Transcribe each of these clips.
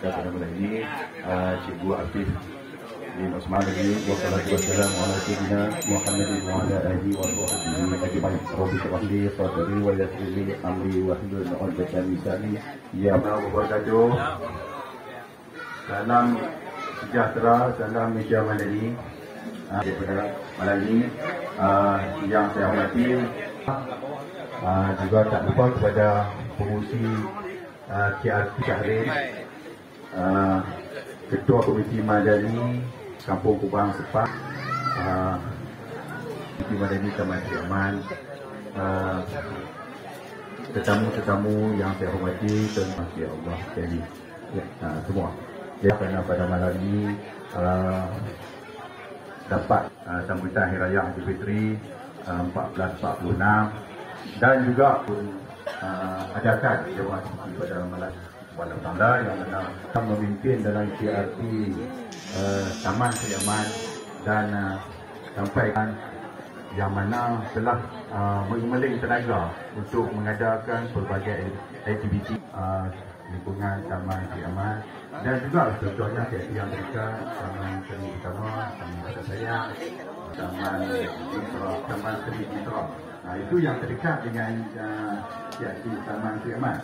kita pada malam ini, Cikgu Afif bin Osman lagi. Wassalamualaikum warahmatullahi wabarakatuh. Salam sejahtera, salam Malaysia Madani. Daripada malam ini, yang saya hormati, juga tak lupa kepada pengurusi KRP Syahrin, Ketua Komiti Madani Kampung Kubang Sepang, Komiti Madani Taman Sri Aman, tetamu-tetamu yang saya hormati, terima kasih Allah sekali semua. Kerana pada malam ini dapat sambutan Hari Raya Aidilfitri 1446 dan juga adakan jemaah pada malam Malam Tanda yang mana memimpin dalam KRP Taman Sri Aman dan sampaikan yang mana telah mengemeling tenaga untuk mengadakan pelbagai aktiviti lingkungan Taman Sri Aman dan juga contohnya yang mereka Taman Seri Utama, Taman Bahasa Sayang, Taman Seri Mitra. Itu yang terdekat dengan Taman Sri Aman.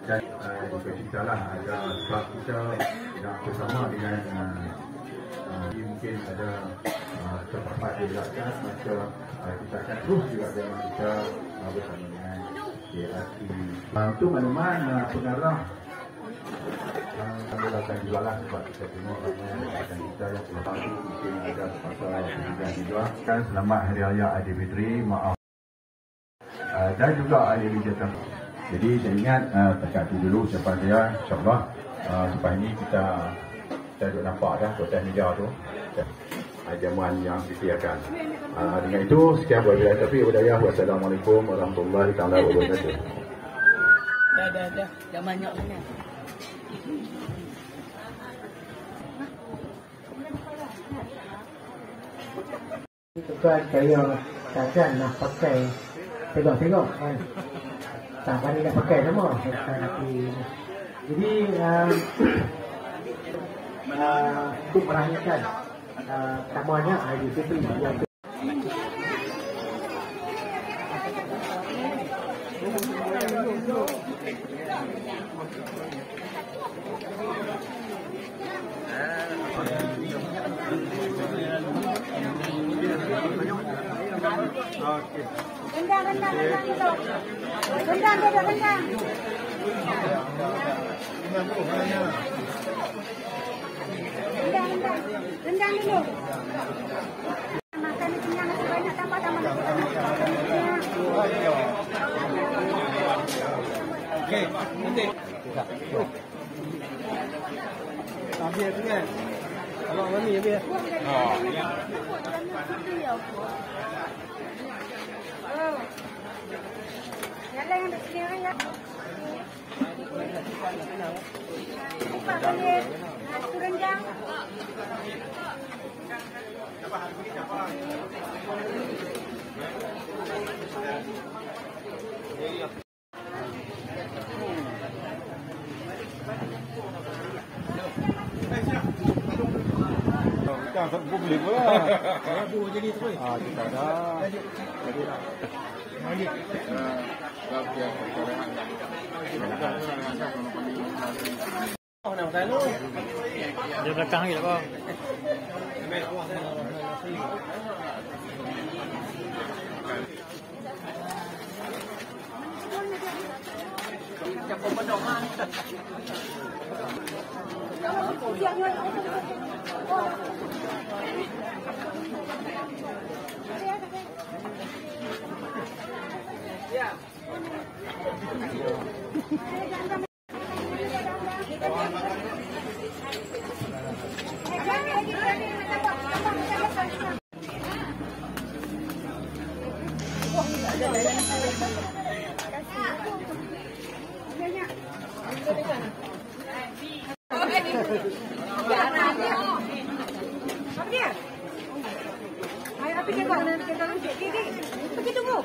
Dan kita lah ada staf kita yang bersama dengan mungkin ada tempat dilakukan, maka kita akan terus juga dengan kita bersama dengan KRP. Untuk makluman pengarah kami akan jualan sebab kita tengok rakan kita yang telah tahu mungkin ada pasal penjualan juga. Selamat Hari Raya Aidilfitri, maaf dan juga Aidilfitri. Jadi saya ingat setakat itu dulu ucapan saya, insyaAllah lepas ini kita duduk nampak dah sosial media tu jamuan yang disediakan. Dengan itu sekian wabillahi taufiq wal hidayah. Wassalamualaikum warahmatullahi wabarakatuh. Dah banyak sangat. Tuan saya takkan nak pakai tengok kan. Tak pandai nak pakai semua. Jadi untuk meraihkan tamuannya Aidilfitri yang Rendang dulu. Rendang. Rendang dulu. Makan kenyang masih banyak tambah. Okey, nanti. Biar tu kan. Abang mami biar. Jalan yang sendiri ya. Cepat balik. Nasi rendang. Kita boleh pula. Aku jadi tu. Kita dah. Jadi dah. Mari. Dia belakang lagi tak apa. Pergi tunggu.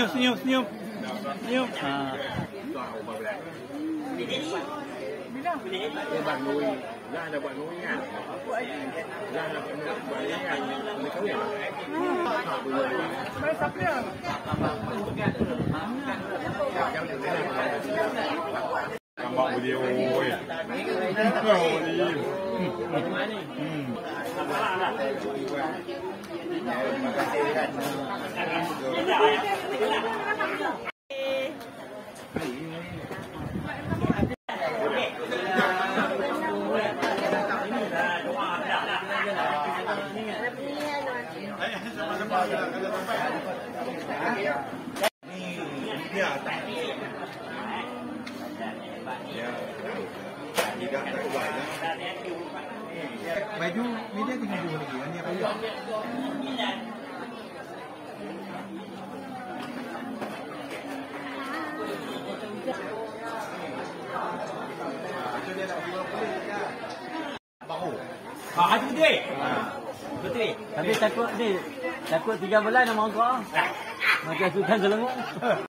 Senyum. Dia buat nuôi, ra là buat nuôi nha. Ra là buat nuôi nha, mình không hiểu. Gambar video oi. Baju media tinggal 2 lagi kan dia baju. Itu dia. Betul. Tapi takut 3 bulan nak mangkuk. Macam sultan selengok.